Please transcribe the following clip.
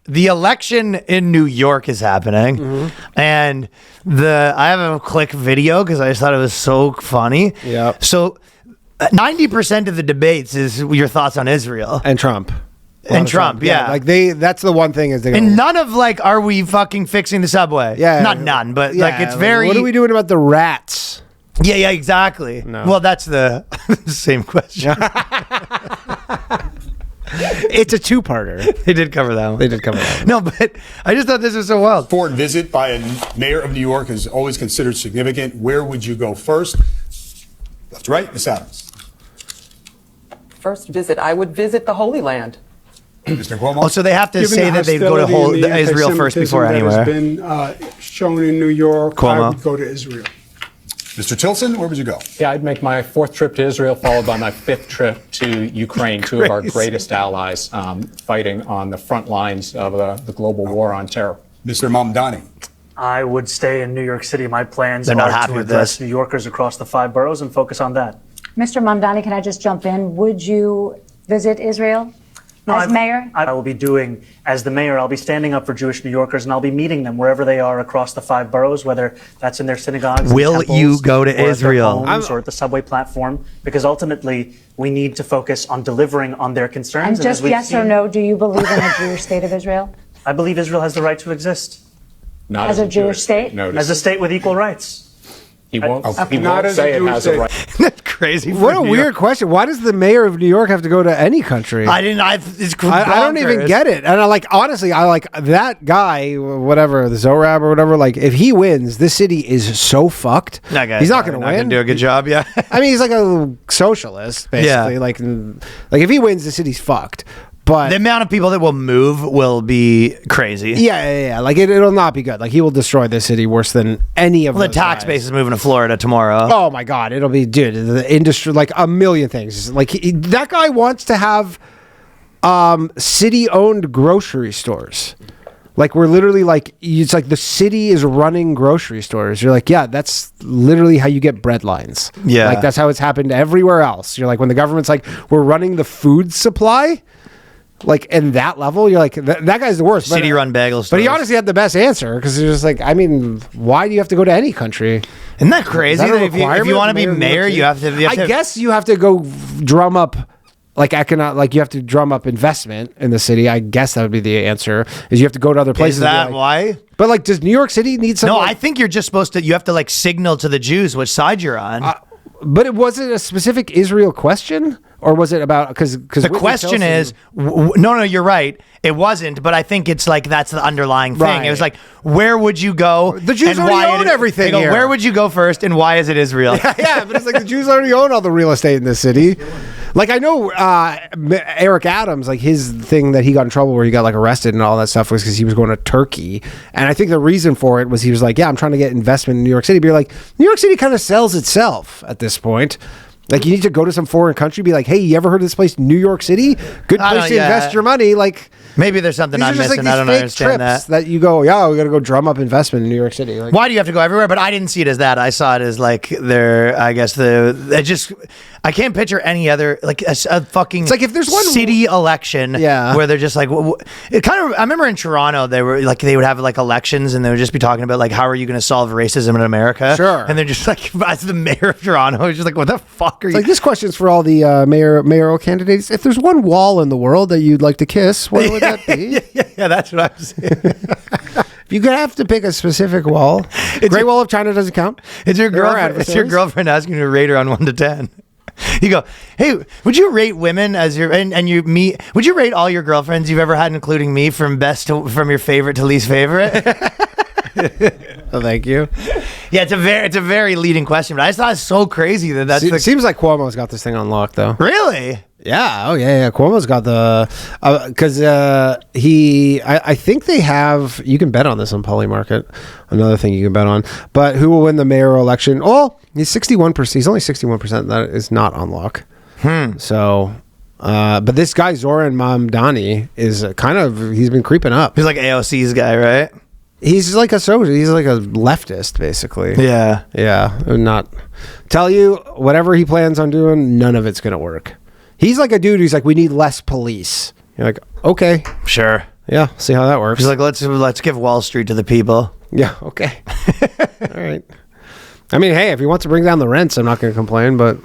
the election in New York is happening, and I have a quick video because I just thought it was so funny. Yeah. So 90% of the debates is your thoughts on Israel and Trump. And Trump, yeah. Like that's the one thing is they and none of like, are we fucking fixing the subway? Yeah. Not none, but yeah, like it's very. What are we doing about the rats? Yeah, exactly. No. Well, that's the same question. It's a two-parter. They did cover that one. They did cover that one. No, but I just thought this was so wild. Foreign visit by a mayor of New York is always considered significant. Where would you go first? Left to right, Ms. Adams. First visit, I would visit the Holy Land. Mr. Cuomo. Oh, so they have to Given say the that they'd go to hostility and the Israel first before anti-Semitism anywhere. that has been shown in New York, Cuomo. I would go to Israel. Mr. Tilson, where would you go? Yeah, I'd make my 4th trip to Israel, followed by my 5th trip to Ukraine, two of our greatest allies fighting on the front lines of the global war on terror. Mr. Mamdani. I would stay in New York City. My plans They're not are happy to with address this. New Yorkers across the 5 boroughs and focus on that. Mr. Mamdani, can I just jump in? Would you visit Israel as mayor? I will be doing, as the mayor, I'll be standing up for Jewish New Yorkers, and I'll be meeting them wherever they are across the 5 boroughs, whether that's in their synagogues, Will temples, you go to or at their Israel? homes or at the subway platform, because ultimately we need to focus on delivering on their concerns. And just as we've yes or seen, no, do you believe in a Jewish state of Israel? I believe Israel has the right to exist Not As a Jewish state? Notice. as a state with equal rights. He won't, he Not won't as a say it Jewish has a state. right. That's crazy. for What a New weird York. question. Why does the mayor of New York have to go to any country? I didn't. It's I don't even bonkers. get it. And honestly, I like that guy, whatever, the Zorab or whatever. Like, if he wins, this city is so fucked. That guy's He's not going to win. do a good job. Yeah. I mean, he's like a socialist, basically. Yeah. Like if he wins, the city's fucked. But The amount of people that will move will be crazy. yeah. Like it'll not be good. Like he will destroy the city worse than any of Well, the those tax guys. base is moving to Florida tomorrow. Oh my God, it'll be, dude, the industry, like a million things. Like that guy wants to have city-owned grocery stores. Like we're literally like, it's like the city is running grocery stores. You're like, yeah, that's literally how you get bread lines. Yeah. Like that's how it's happened everywhere else. You're like, when the government's like, we're running the food supply, like in that level, you're like, that guy's the worst. City-run bagel But he stores. honestly had the best answer because he was like, I mean, why do you have to go to any country? Isn't that crazy? Is that a that if you requirement? want to be Mayor of New mayor, York you have to. I guess you have to go drum up, like you have to drum up investment in the city. I guess that would be the answer. Is you have to go to other places. Is and be that like- why? But like, does New York City need some? No, like- I think you're just supposed to. You have to like signal to the Jews which side you're on. But it was it a specific Israel question, or was it about because the question is, no, you're right. It wasn't, but I think it's like that's the underlying thing. Right. It was like, where would you go? The Jews and already why own everything They go, here. where would you go first, and why is it Israel? yeah, but it's like the Jews already own all the real estate in this city. Like I know Eric Adams, like his thing that he got in trouble where he got like arrested and all that stuff was because he was going to Turkey, and I think the reason for it was he was like, yeah, I'm trying to get investment in New York City. But you're like, New York City kind of sells itself at this point. Like you need to go to some foreign country, be like, hey, you ever heard of this place, New York City? Good place to invest your money. Like maybe there's something these I'm are just missing. like I these don't fake understand trips that you go, yeah, we got to go drum up investment in New York City. Like, Why do you have to go everywhere? But I didn't see it as that. I saw it as like I guess I can't picture any other like a fucking. It's like if there's one city election, where they're just like it kind of. I remember in Toronto they would have like elections and they would just be talking about like how are you going to solve racism in America? Sure. And they're just like as the mayor of Toronto, it's just like what the fuck are you? like this question's for all the mayoral candidates. If there's one wall in the world that you'd like to kiss, what would that be? yeah, that's what I'm saying. If you could have to pick a specific wall, Great Wall of China doesn't count. It's your There are girlfriend. It's your adversaries. girlfriend asking you to rate her on 1 to 10. You go, hey, would you rate women as your would you rate all your girlfriends you've ever had, including me, from your favorite to least favorite? Oh, thank you. Yeah, it's a very leading question, but I just thought it's so crazy that's It seems like Cuomo's got this thing on lock, though. really. Yeah. Oh, yeah. Cuomo's got the because I think they have. You can bet on this on Polymarket. Another thing you can bet on. But who will win the mayoral election? Oh, he's 61%. He's only 61%. That is not on lock. So, but this guy Zoran Mamdani is he's been creeping up. He's like AOC's guy, right? He's like a leftist, basically. Yeah. Yeah. Not tell you whatever he plans on doing, none of it's gonna work. He's like a dude who's like, we need less police. You're like, okay. Sure. Yeah, see how that works. He's like, let's give Wall Street to the people. Yeah, okay. All right. I mean, hey, if he wants to bring down the rents, I'm not going to complain, but